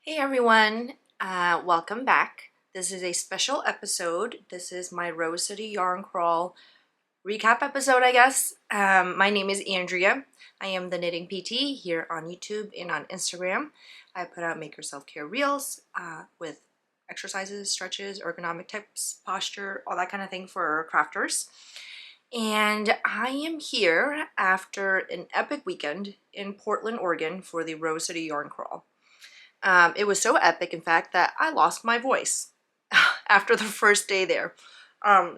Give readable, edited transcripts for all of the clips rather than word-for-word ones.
Hey everyone, welcome back. This is a special episode. This is my Rose City Yarn Crawl recap episode, I guess. My name is Andrea. I am the Knitting PT here on YouTube and on Instagram. I put out make yourself care reels with exercises, stretches, ergonomic tips, posture, all that kind of thing for crafters. And I am here after an epic weekend in Portland, Oregon for the Rose City Yarn Crawl. It was so epic, in fact, that I lost my voice after the first day there.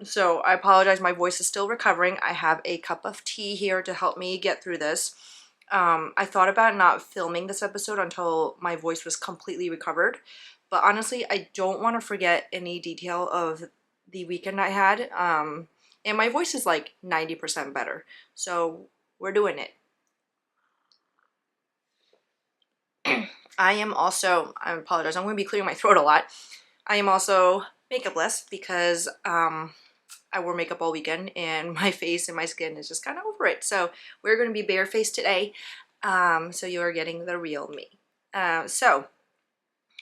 So I apologize, my voice is still recovering. I have a cup of tea here to help me get through this. I thought about not filming this episode until my voice was completely recovered, but honestly, I don't want to forget any detail of the weekend I had. And my voice is like 90% better, so we're doing it. I apologize, I'm going to be clearing my throat a lot. I am also makeupless because I wore makeup all weekend and my face and my skin is just kind of over it. So we're going to be barefaced today. So you are getting the real me. So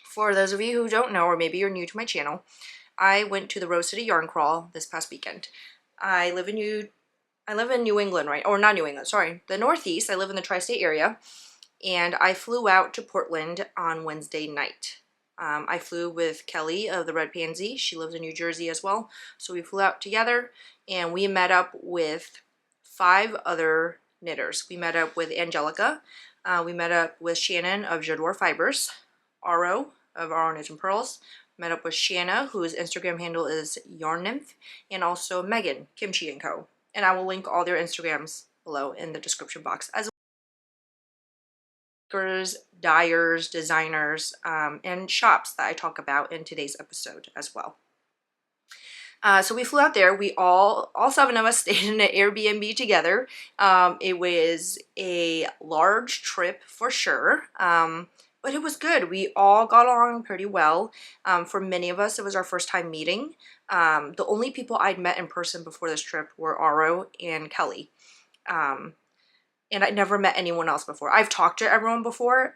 for those of you who don't know, or maybe you're new to my channel, I went to the Rose City Yarn Crawl this past weekend. I live in New England, right? Or not New England, sorry, the Northeast. I live in the tri-state area. And I flew out to Portland on Wednesday night. I flew with Kelli of the Red Pansy. She lives in New Jersey as well. So we flew out together and we met up with 5 other knitters. We met up with Angelica. We met up with Shannon of J'adore Fibers. Aro of Aurora Knits and Pearls. Met up with Shanna, whose Instagram handle is Yarn Nymph. And also Megan, Kimchi & Co. And I will link all their Instagrams below in the description box as dyers, designers, and shops that I talk about in today's episode as well. So we flew out there. We all 7 of us stayed in an Airbnb together. It was a large trip for sure, but it was good. We all got along pretty well. For many of us, it was our first time meeting. The only people I'd met in person before this trip were Aro and Kelli. And I never met anyone else before. I've talked to everyone before.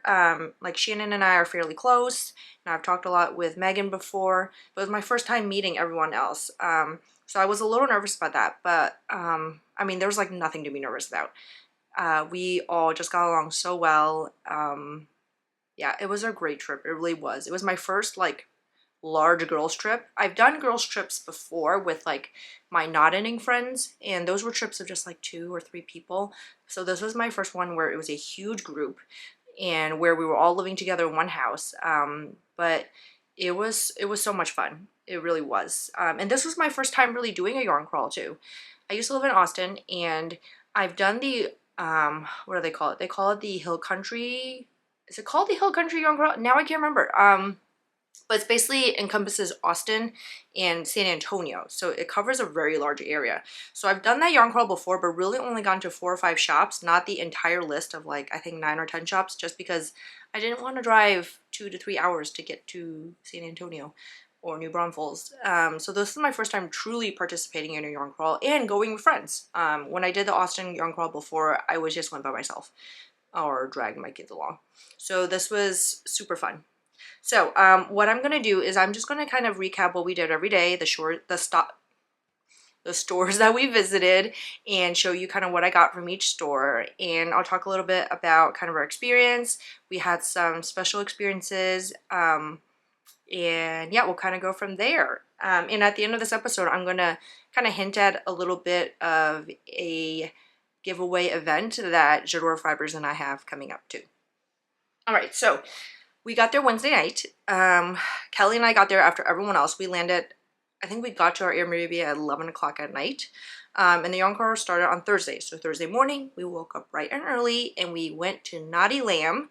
Like Shannon and I are fairly close, and I've talked a lot with Megan before, but it was my first time meeting everyone else. So I was a little nervous about that, but I mean, there was like nothing to be nervous about. We all just got along so well. Yeah, it was a great trip. It really was. It was my first like large girls trip. I've done girls trips before with like my knitting friends, and those were trips of just like 2 or 3 people. So this was my first one where it was a huge group and where we were all living together in one house. But it was so much fun. It really was. And this was my first time really doing a yarn crawl too. I used to live in Austin, and I've done the what do they call it? They call it the Hill Country. Is it called the Hill Country Yarn Crawl? Now I can't remember. But it basically encompasses Austin and San Antonio, so it covers a very large area. So I've done that yarn crawl before, but really only gone to 4 or 5 shops, not the entire list of like I think 9 or 10 shops, just because I didn't want to drive 2 to 3 hours to get to San Antonio or New Braunfels. So this is my first time truly participating in a yarn crawl and going with friends. When I did the Austin yarn crawl before, I was just went by myself or dragged my kids along. So this was super fun. So what I'm going to do is I'm just going to kind of recap what we did every day, the stores that we visited, and show you kind of what I got from each store. And I'll talk a little bit about kind of our experience. We had some special experiences, and yeah, we'll kind of go from there. And at the end of this episode, I'm going to kind of hint at a little bit of a giveaway event that J'adore Fibers and I have coming up too. All right, so we got there Wednesday night. Kelli and I got there after everyone else. We landed, I think we got to our Airbnb at 11 o'clock at night. And the yarn crawl started on Thursday. So Thursday morning, we woke up bright and early and we went to Naughty Lamb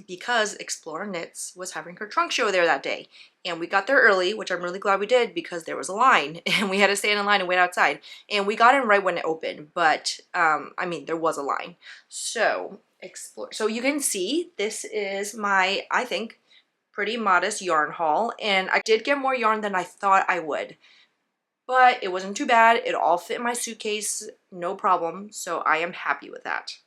because Explore Knits was having her trunk show there that day. And we got there early, which I'm really glad we did because there was a line and we had to stand in line and wait outside. And we got in right when it opened, but I mean, there was a line. So explore. So you can see this is my, I think, pretty modest yarn haul, and I did get more yarn than I thought I would, but it wasn't too bad. It all fit in my suitcase, no problem, so I am happy with that.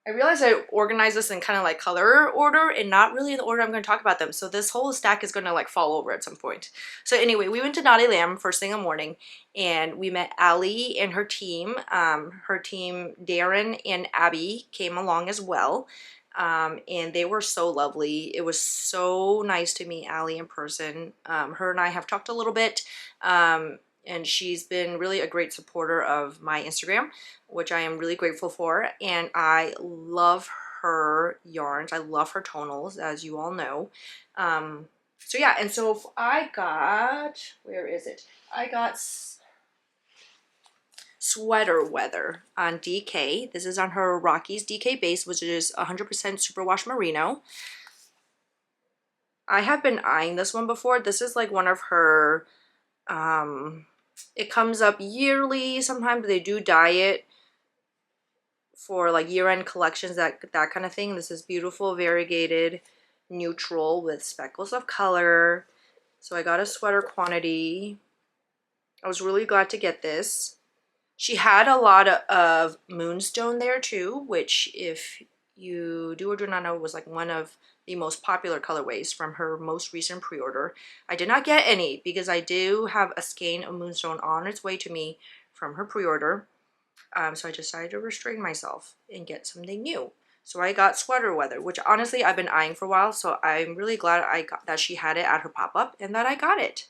I realized I organized this in kind of like color order and not really in the order I'm going to talk about them. So this whole stack is going to like fall over at some point. So anyway, we went to Naughty Lamb first thing in the morning and we met Allie and her team. Darren and Abby came along as well. And they were so lovely. It was so nice to meet Allie in person. Her and I have talked a little bit. And she's been really a great supporter of my Instagram, which I am really grateful for. And I love her yarns. I love her tonals, as you all know. So yeah, and so I got, where is it? I got Sweater Weather on DK. This is on her Rockies DK base, which is 100% superwash merino. I have been eyeing this one before. This is like one of her, it comes up yearly. Sometimes they do dye it for like year-end collections, that kind of thing. This is beautiful, variegated, neutral with speckles of color. So I got a sweater quantity. I was really glad to get this. She had a lot of moonstone there too, which if you do or do not know was like one of the most popular colorways from her most recent pre-order. I did not get any because I do have a skein of moonstone on its way to me from her pre-order. So I decided to restrain myself and get something new. So I got Sweater Weather, which honestly I've been eyeing for a while. So I'm really glad that she had it at her pop-up and that I got it.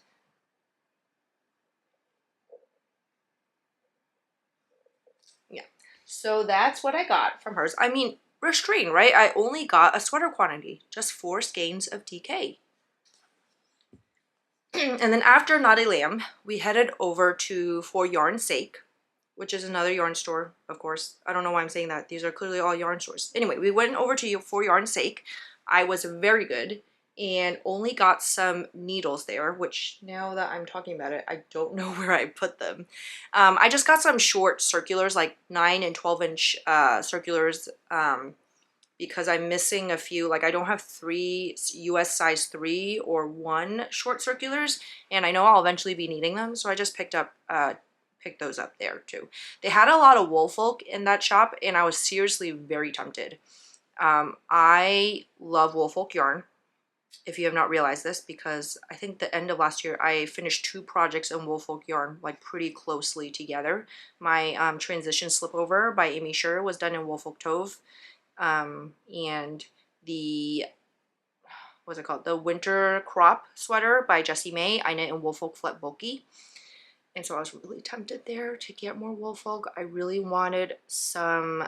Yeah, so that's what I got from hers. I mean, restrained, right? I only got a sweater quantity, just 4 skeins of DK. And then after Naughty Lamb, we headed over to For Yarn's Sake, which is another yarn store, of course. I don't know why I'm saying that. These are clearly all yarn stores. Anyway, we went over to For Yarn's Sake. I was very good and only got some needles there, which now that I'm talking about it, I don't know where I put them. I just got some short circulars, like 9 and 12 inch circulars, because I'm missing a few. Like I don't have 3 US size 3 or 1 short circulars, and I know I'll eventually be needing them, so I just picked those up there too. They had a lot of Woolfolk in that shop and I was seriously very tempted. I love Woolfolk yarn, if you have not realized this, because I think the end of last year I finished 2 projects in Woolfolk yarn like pretty closely together. My transition slipover by Amy Sher was done in Woolfolk Tove, and the what's it called, the winter crop sweater by Jessie May I knit in Woolfolk Flet Bulky. And so I was really tempted there to get more Woolfolk. I really wanted some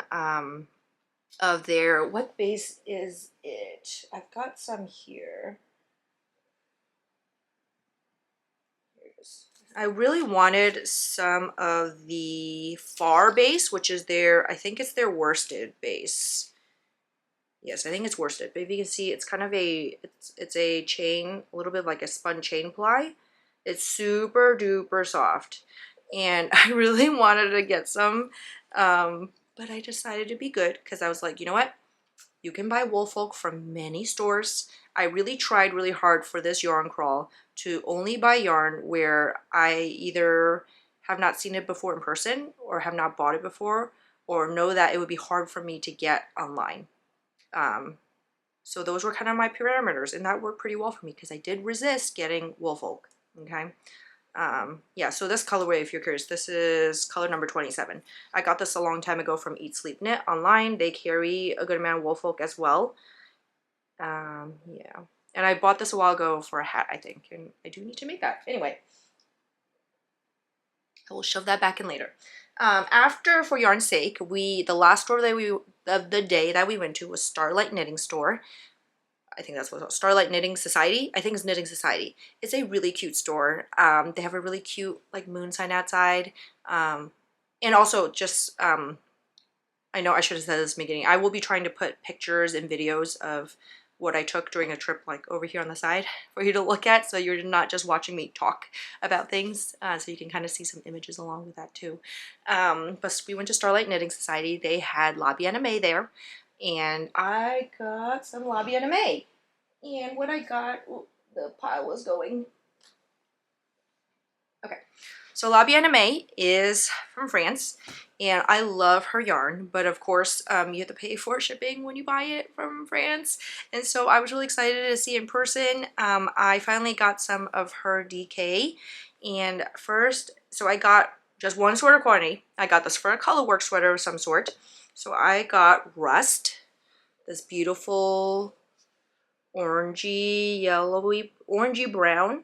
of their, what base is it? I've got some here. Here it is. I really wanted some of the Far base, which is their, I think it's their worsted base. Yes, I think it's worsted. But if you can see, it's kind of a, it's a chain, a little bit like a spun chain ply. It's super duper soft. And I really wanted to get some, but I decided to be good because I was like, you know what? You can buy Woolfolk from many stores. I really tried really hard for this yarn crawl to only buy yarn where I either have not seen it before in person or have not bought it before or know that it would be hard for me to get online. So those were kind of my parameters, and that worked pretty well for me because I did resist getting Woolfolk. Okay. Yeah, so this colorway, if you're curious, this is color number 27. I got this a long time ago from Eat Sleep Knit online. They carry a good amount of Woolfolk as well. Yeah, and I bought this a while ago for a hat, I think, and I do need to make that. Anyway, I will shove that back in later. After For Yarn's Sake, the last store of the day that we went to was Starlight Knitting Store. I think that's what it's called. Starlight Knitting Society. I think it's Knitting Society. It's a really cute store. They have a really cute like moon sign outside. And also just, I know I should have said this in the beginning, I will be trying to put pictures and videos of what I took during a trip like over here on the side for you to look at, so you're not just watching me talk about things, so you can kind of see some images along with that too. But we went to Starlight Knitting Society. They had La Bien Aimée there, and I got some La Bien Aimée. And what I got, oh, the pile was going. Okay, so La Bien Aimée is from France, and I love her yarn, but of course you have to pay for shipping when you buy it from France, and so I was really excited to see it in person. I finally got some of her DK, and first, so I got just one sweater quantity. I got this for a colorwork sweater of some sort. So I got Rust, this beautiful orangey, yellowy, orangey brown.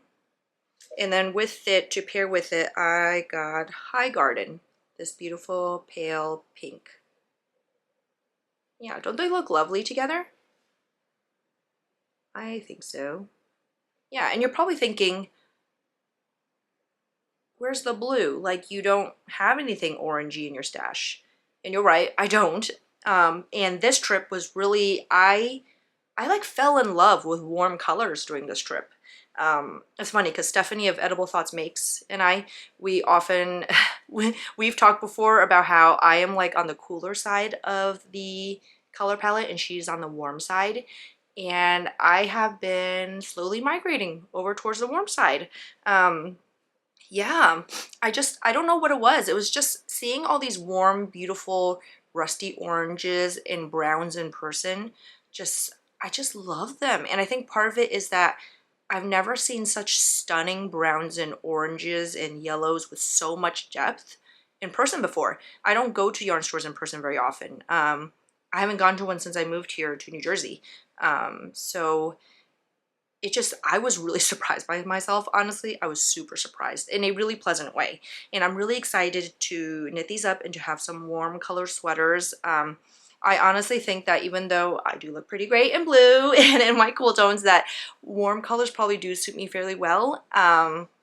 And then with it, to pair with it, I got High Garden, this beautiful pale pink. Yeah, don't they look lovely together? I think so. Yeah, and you're probably thinking, where's the blue? Like, you don't have anything orangey in your stash. And you're right, I don't. And this trip was really, I like fell in love with warm colors during this trip. It's funny because Stephanie of Edible Thoughts Makes and we often, we've talked before about how I am like on the cooler side of the color palette and she's on the warm side. And I have been slowly migrating over towards the warm side. Yeah, I don't know what it was. It was just seeing all these warm, beautiful, rusty oranges and browns in person. I just love them. And I think part of it is that I've never seen such stunning browns and oranges and yellows with so much depth in person before. I don't go to yarn stores in person very often. I haven't gone to one since I moved here to New Jersey. So I was really surprised by myself, honestly. I was super surprised in a really pleasant way. And I'm really excited to knit these up and to have some warm color sweaters. I honestly think that even though I do look pretty great in blue and in my cool tones, that warm colors probably do suit me fairly well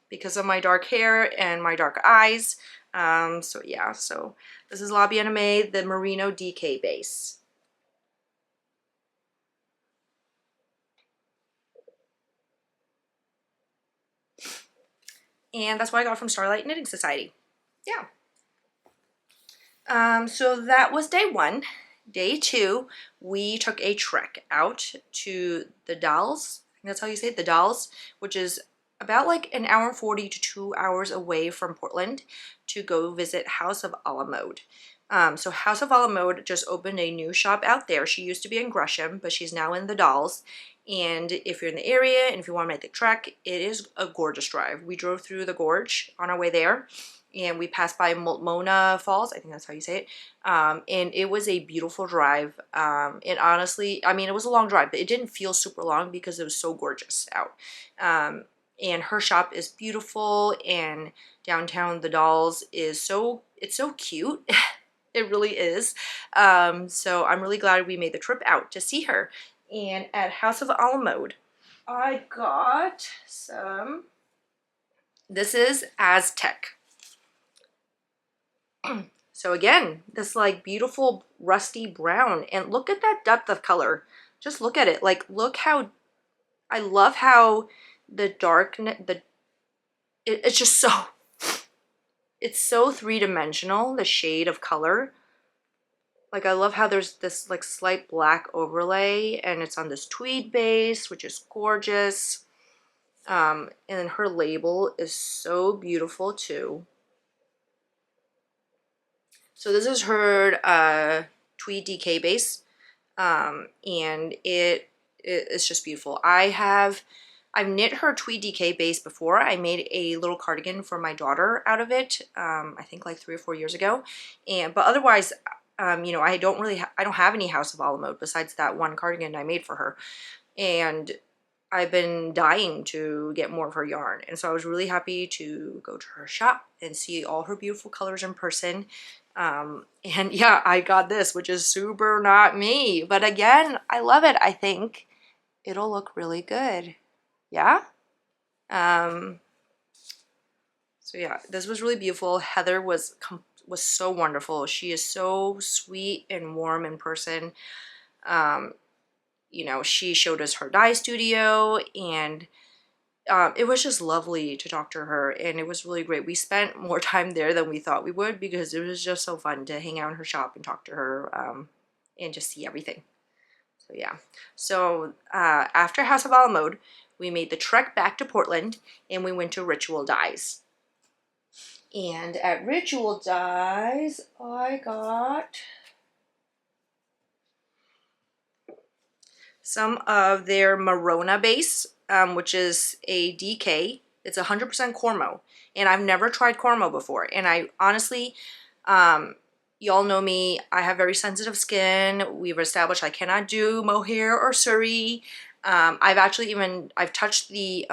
because of my dark hair and my dark eyes. So yeah, so this is La Bien-Aimée, the Merino DK base. And that's what I got from Starlight Knitting Society. Yeah. So that was day one. Day two, we took a trek out to the Dalles. I think that's how you say it, the Dalles, which is about like an hour and 40 to 2 hours away from Portland to go visit House of a la Mode. So House of a la Mode just opened a new shop out there. She used to be in Gresham, but she's now in the Dalles. And if you're in the area and if you want to make the trek, it is a gorgeous drive. We drove through the gorge on our way there and we passed by Multnomah Falls, I think that's how you say it, and it was a beautiful drive, and honestly, I mean, it was a long drive, but it didn't feel super long because it was so gorgeous out, and her shop is beautiful, and downtown The Dalles is it's so cute. It really is. So I'm really glad we made the trip out to see her. And at House of a la Mode, I got some, this is Aztec. So again, this like beautiful rusty brown, and look at that depth of color. Just look at it. Like, look how, I love how the it's just so, it's so three-dimensional, the shade of color. Like, I love how there's this like slight black overlay and it's on this tweed base, which is gorgeous. And then her label is so beautiful too. So this is her tweed DK base, and it's just beautiful. I've knit her tweed DK base before. I made a little cardigan for my daughter out of it, I think like 3 or 4 years ago. But otherwise, you know, I don't have any House of a la Mode besides that one cardigan I made for her. And I've been dying to get more of her yarn. And so I was really happy to go to her shop and see all her beautiful colors in person. And yeah, I got this, which is super not me. But again, I love it. I think it'll look really good. Yeah? So yeah, this was really beautiful. Heather was so wonderful. She is so sweet and warm in person. You know, she showed us her dye studio, and it was just lovely to talk to her, and it was really great. We spent more time there than we thought we would because it was just so fun to hang out in her shop and talk to her, and just see everything. So yeah. So after House of a la Mode, we made the trek back to Portland, and we went to Ritual Dyes. And at Ritual Dyes, I got some of their Morona base, which is a DK. It's 100% Cormo, and I've never tried Cormo before. And I honestly, y'all know me, I have very sensitive skin. We've established I cannot do mohair or suri. I've touched the,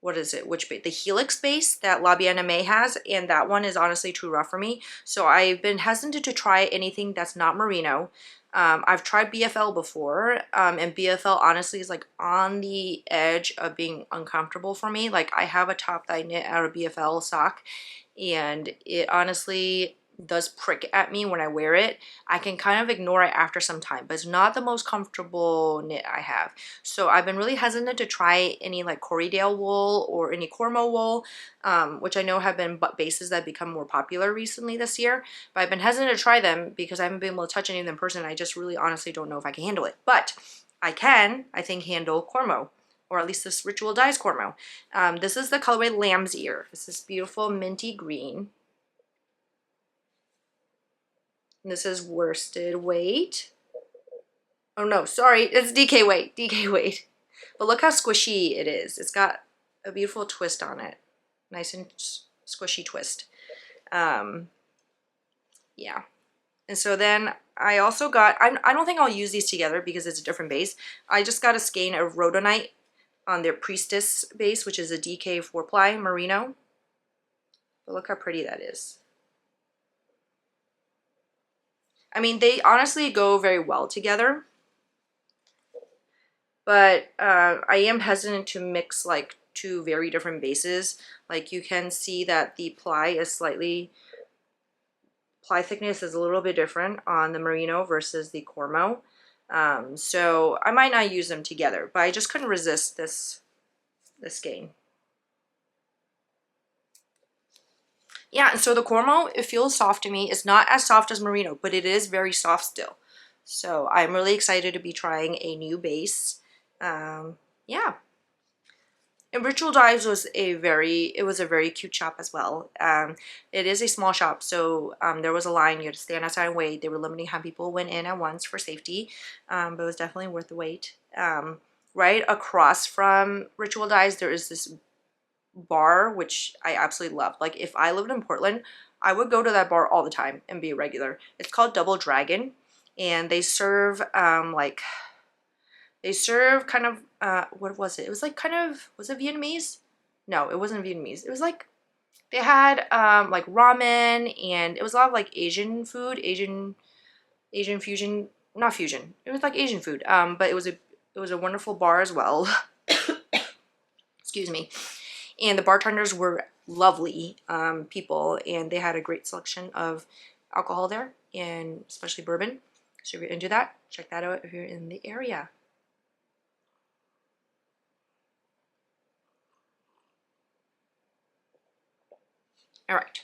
what is it, which base? The Helix base that La Bien Aimée has, and that one is honestly too rough for me. So I've been hesitant to try anything that's not merino. I've tried BFL before, and BFL honestly is like on the edge of being uncomfortable for me. Like I have a top that I knit out of BFL sock, and it honestly does prick at me when I wear it. I can kind of ignore it after some time, but it's not the most comfortable knit I have. So I've been really hesitant to try any like Corriedale wool or any Cormo wool, which I know have been bases that have become more popular recently this year. But I've been hesitant to try them because I haven't been able to touch any of them in person. I just really honestly don't know if I can handle it. But I can, I think, handle Cormo, or at least this Ritual Dyes Cormo. This is the colorway Lamb's Ear. This is beautiful minty green. This is worsted weight. Oh no, sorry, it's DK weight, DK weight. But look how squishy it is. It's got a beautiful twist on it. Nice and squishy twist. Yeah. And so then I also got, I don't think I'll use these together because it's a different base. I just got a skein of Rhodonite on their Priestess base, which is a DK 4-ply merino. But look how pretty that is. I mean, they honestly go very well together, but I am hesitant to mix like two very different bases. Like you can see that the ply thickness is a little bit different on the merino versus the Cormo. So I might not use them together, but I just couldn't resist this skein. Yeah, and so the Cormo, it feels soft to me. It's not as soft as merino, but it is very soft still. So I'm really excited to be trying a new base. Yeah. And Ritual Dyes was a very cute shop as well. It is a small shop, so there was a line. You had to stand outside and wait. They were limiting how people went in at once for safety, but it was definitely worth the wait. Right across from Ritual Dyes, there is this bar, which I absolutely love. Like if I lived in Portland, I would go to that bar all the time and be a regular. It's called Double Dragon, and they serve kind of what was it? It was like kind of, was it Vietnamese? No, it wasn't Vietnamese. It was like they had like ramen, and it was a lot of like Asian food, Asian fusion, not fusion. It was like Asian food. But it was a wonderful bar as well. Excuse me. And the bartenders were lovely people, and they had a great selection of alcohol there, and especially bourbon. So if you're into that, check that out if you're in the area. All right,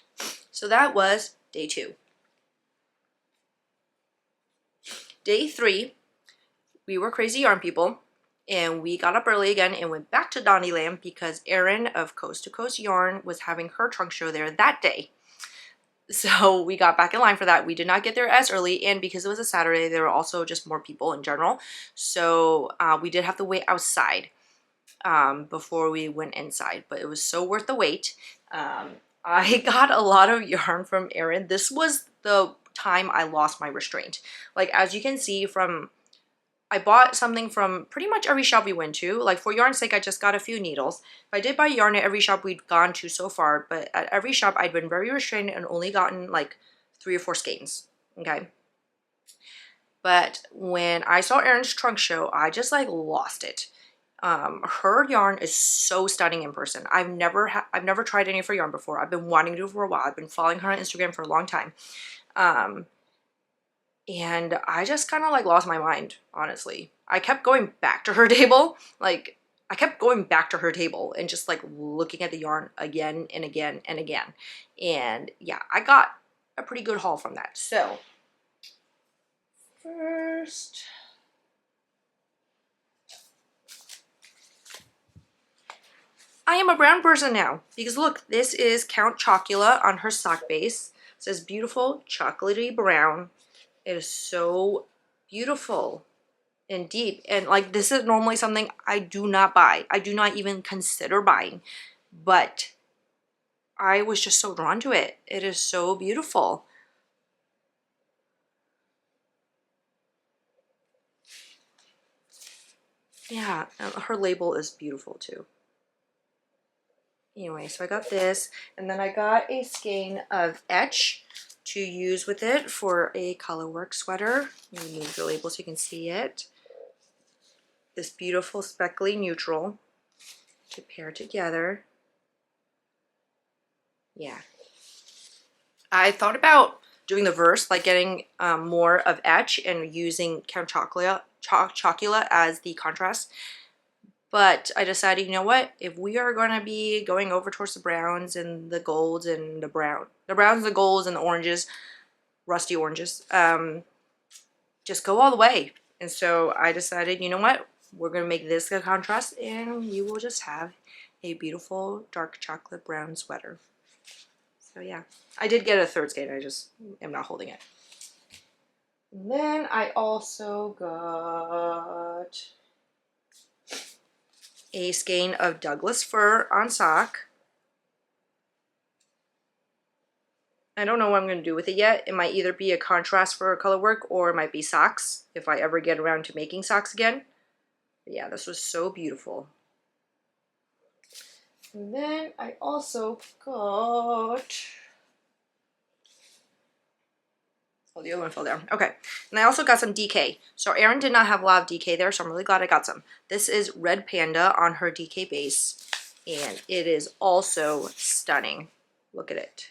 so that was day 2. Day 3, we were crazy yarn people, and we got up early again and went back to Donnyland because Erin of Coast to Coast Yarn was having her trunk show there that day. So we got back in line for that. We did not get there as early, and because it was a Saturday, there were also just more people in general. So we did have to wait outside before we went inside, but it was so worth the wait. I got a lot of yarn from Erin. This was the time I lost my restraint. Like, as you can see from, I bought something from pretty much every shop we went to. Like, for yarn's sake, I just got a few needles. I did buy yarn at every shop we'd gone to so far, but at every shop I'd been very restrained and only gotten like 3 or 4 skeins, okay? But when I saw Erin's trunk show, I just like lost it. Her yarn is so stunning in person. I've never tried any of her yarn before. I've been wanting to for a while. I've been following her on Instagram for a long time. And I just kind of like lost my mind, honestly. I kept going back to her table. Like, I kept going back to her table and just like looking at the yarn again and again and again. And yeah, I got a pretty good haul from that. So first, I am a brown person now because look, this is Count Chocula on her sock base. It says beautiful chocolatey brown. It is so beautiful and deep, and like this is normally something I do not buy. I do not even consider buying, but I was just so drawn to it. It is so beautiful. Yeah, her label is beautiful too. Anyway, so I got this, and then I got a skein of Etch to use with it for a colorwork sweater. Let me move the label so you can see it. This beautiful speckly neutral to pair together. Yeah. I thought about doing the verse, like getting more of Etch and using Count Chocula as the contrast. But I decided, you know what? If we are going to be going over towards the browns and the golds and the browns, the golds, and the oranges, rusty oranges, just go all the way. And so I decided, you know what? We're going to make this the contrast, and you will just have a beautiful dark chocolate brown sweater. So yeah, I did get a third skein. I just am not holding it. And then I also got a skein of Douglas fir on sock. I don't know what I'm going to do with it yet. It might either be a contrast for color work or it might be socks if I ever get around to making socks again. But yeah, this was so beautiful. And then I also got... Oh, the other one fell down. Okay. And I also got some DK. So Erin did not have a lot of DK there, so I'm really glad I got some. This is Red Panda on her DK base. And it is also stunning. Look at it.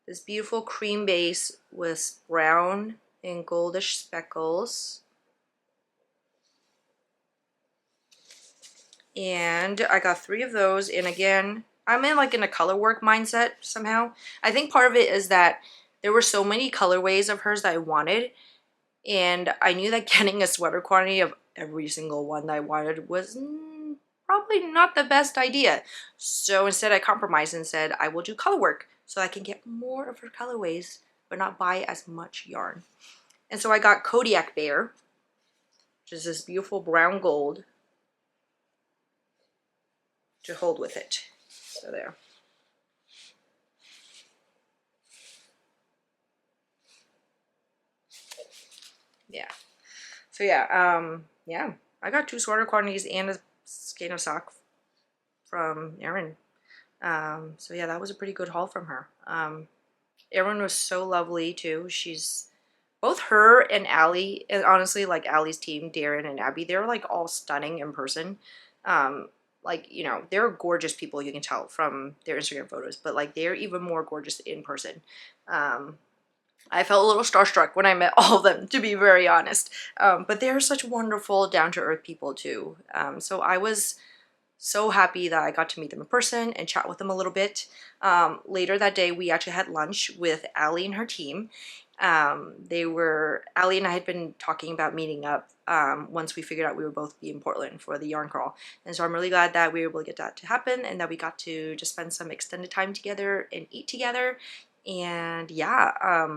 This beautiful cream base with brown and goldish speckles. And I got 3 of those. And again, I'm in like in a color work mindset somehow. I think part of it is that there were so many colorways of hers that I wanted. And I knew that getting a sweater quantity of every single one that I wanted was probably not the best idea. So instead I compromised and said I will do color work so I can get more of her colorways but not buy as much yarn. And so I got Kodiak Bear, which is this beautiful brown gold to hold with it. So there. Yeah. So yeah, yeah. I got 2 sweater quantities and a skein of sock from Erin. So yeah, that was a pretty good haul from her. Erin was so lovely too. She's both her and Allie, and honestly, like Allie's team, Darren and Abby, they're like all stunning in person. Like, you know, they're gorgeous people, you can tell from their Instagram photos, but like they're even more gorgeous in person. I felt a little starstruck when I met all of them, to be very honest. But they're such wonderful, down-to-earth people too. So I was so happy that I got to meet them in person and chat with them a little bit. Later that day, we actually had lunch with Allie and her team. Allie and I had been talking about meeting up once we figured out we would both be in Portland for the yarn crawl. And so I'm really glad that we were able to get that to happen and that we got to just spend some extended time together and eat together. And yeah,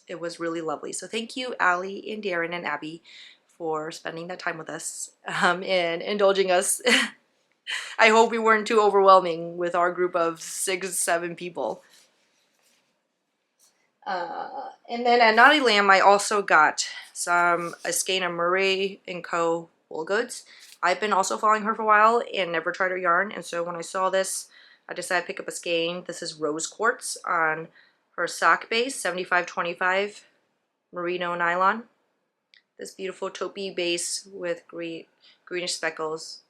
it was really lovely. So thank you, Allie and Darren and Abby, for spending that time with us and indulging us. I hope we weren't too overwhelming with our group of 6-7 people. And then at Naughty Lamb, I also got a skein of Murray & Co. wool goods. I've been also following her for a while and never tried her yarn, and so when I saw this, I decided to pick up a skein. This is Rose Quartz on her sock base, 75-25 merino nylon. This beautiful taupey base with greenish speckles.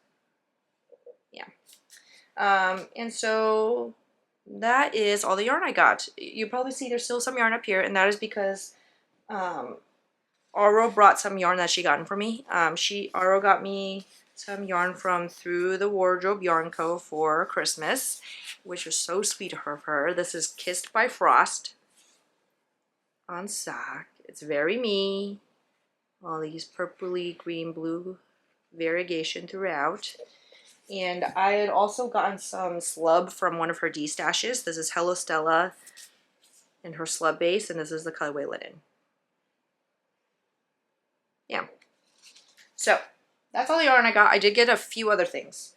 Yeah. And so that is all the yarn I got. You probably see there's still some yarn up here, and that is because Aurora brought some yarn that she gotten for me. Aurora got me some yarn from Through the Wardrobe Yarn Co. for Christmas, which was so sweet of her. This is Kissed by Frost on sock. It's very me. All these purpley, green, blue variegation throughout. And I had also gotten some slub from one of her D-stashes. This is Hello Stella in her slub base, and this is the colorway Linen. Yeah. So that's all the yarn I got. I did get a few other things.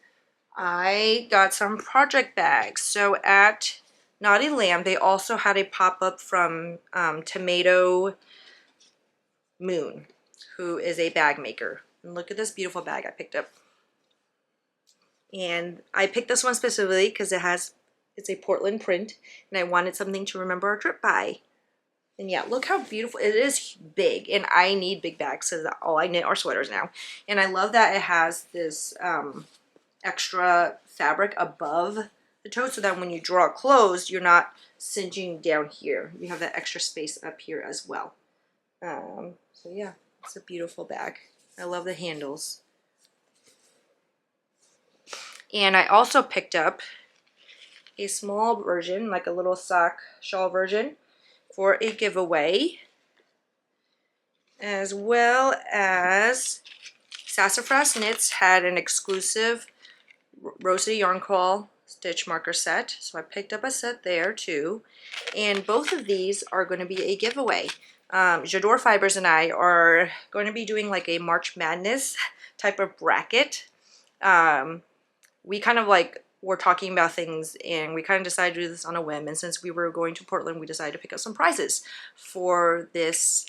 I got some project bags. So at Naughty Lamb, they also had a pop-up from Tomato Moon, who is a bag maker. And look at this beautiful bag I picked up. And I picked this one specifically because it's a Portland print, and I wanted something to remember our trip by. And yeah, look how beautiful it is. Big, and I need big bags because all I knit are sweaters now. And I love that it has this extra fabric above the toe, so that when you draw it closed, you're not cinching down here. You have that extra space up here as well. So yeah, it's a beautiful bag. I love the handles. And I also picked up a small version, like a little sock shawl version, for a giveaway, as well as Sassafras Knits had an exclusive Rosary Yarn Crawl stitch marker set, so I picked up a set there too, and both of these are going to be a giveaway. J'adore Fibers and I are going to be doing like a March Madness type of bracket. We kind of like were talking about things, and we kind of decided to do this on a whim, and since we were going to Portland, we decided to pick up some prizes for this.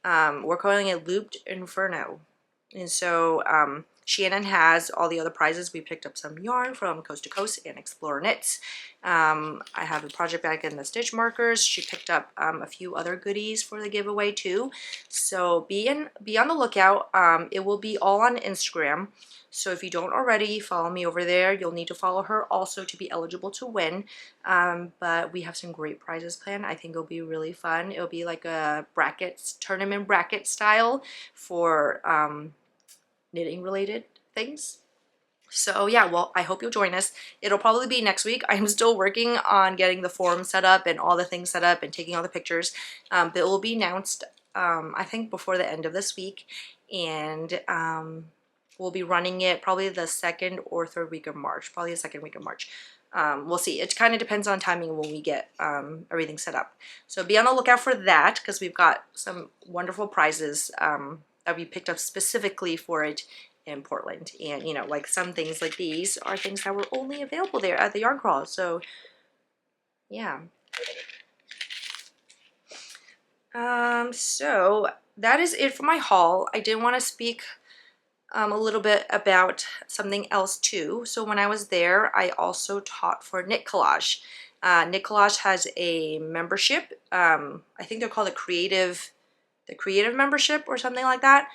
We're calling it Looped Inferno. And so Shannon has all the other prizes. We picked up some yarn from Coast to Coast and Explorer Knits. I have a project bag and the stitch markers. She picked up a few other goodies for the giveaway too. So be on the lookout. It will be all on Instagram. So if you don't already follow me over there, you'll need to follow her also to be eligible to win. But we have some great prizes planned. I think it'll be really fun. It'll be like a tournament bracket style for knitting related things. So yeah, well, I hope you'll join us. It'll probably be next week. I'm still working on getting the forum set up and all the things set up and taking all the pictures. But it will be announced, I think, before the end of this week. And we'll be running it probably the second or third week of March, probably the second week of March. We'll see. It kind of depends on timing when we get everything set up. So be on the lookout for that, because we've got some wonderful prizes that we picked up specifically for it in Portland. And you know, like some things like these are things that were only available there at the yarn crawl. So yeah. So that is it for my haul. I did want to speak a little bit about something else too. So when I was there, I also taught for Knit Collage. Knit Collage has a membership. I think they're called the creative membership or something like that.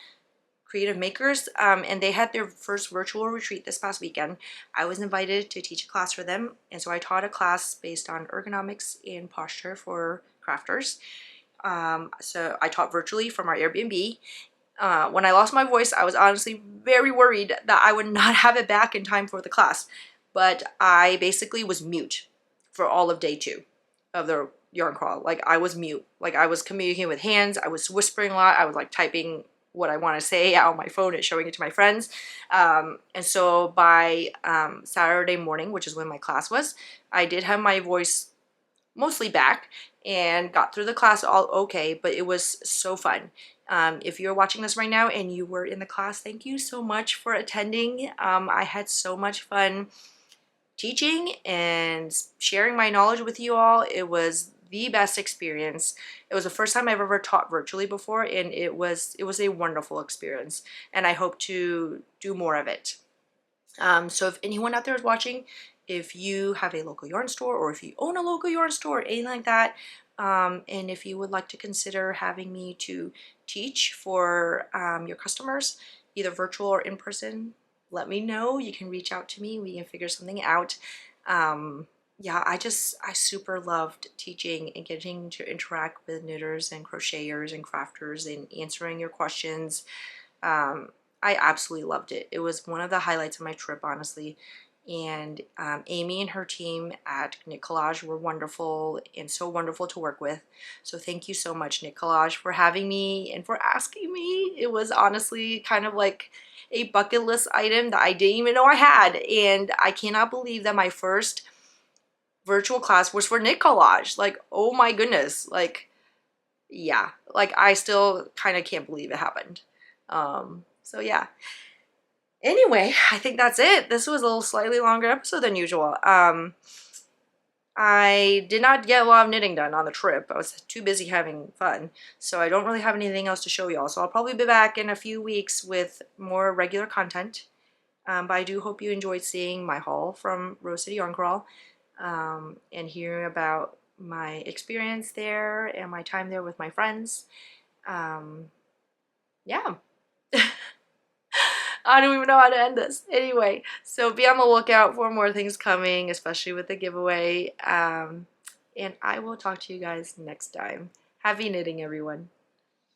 Creative Makers, and they had their first virtual retreat this past weekend. I was invited to teach a class for them, and so I taught a class based on ergonomics and posture for crafters. So I taught virtually from our Airbnb. When I lost my voice, I was honestly very worried that I would not have it back in time for the class, but I basically was mute for all of day 2 of the yarn crawl. Like, I was mute. Like, I was communicating with hands, I was whispering a lot, I was like typing what I want to say out on my phone and showing it to my friends. And so by Saturday morning, which is when my class was, I did have my voice mostly back and got through the class all okay, but it was so fun. If you're watching this right now and you were in the class, thank you so much for attending. I had so much fun teaching and sharing my knowledge with you all. It was the best experience. It was the first time I've ever taught virtually before, and it was a wonderful experience, and I hope to do more of it. So if anyone out there is watching, if you have a local yarn store, or if you own a local yarn store, or anything like that, and if you would like to consider having me to teach for your customers, either virtual or in person, let me know. You can reach out to me. We can figure something out. Yeah, I super loved teaching and getting to interact with knitters and crocheters and crafters and answering your questions. I absolutely loved it. It was one of the highlights of my trip, honestly. And Amy and her team at Knit Collage were wonderful and so wonderful to work with. So thank you so much, Knit Collage, for having me and for asking me. It was honestly kind of like a bucket list item that I didn't even know I had. And I cannot believe that my first virtual class was for Knit Collage. Like, oh my goodness. Like, yeah, like I still kind of can't believe it happened. So yeah. Anyway, I think that's it. This was a little slightly longer episode than usual. I did not get a lot of knitting done on the trip. I was too busy having fun, so I don't really have anything else to show y'all. So I'll probably be back in a few weeks with more regular content. But I do hope you enjoyed seeing my haul from Rose City Yarn Crawl, and hearing about my experience there and my time there with my friends. Yeah. I don't even know how to end this. Anyway, so be on the lookout for more things coming, especially with the giveaway. And I will talk to you guys next time. Happy knitting, everyone.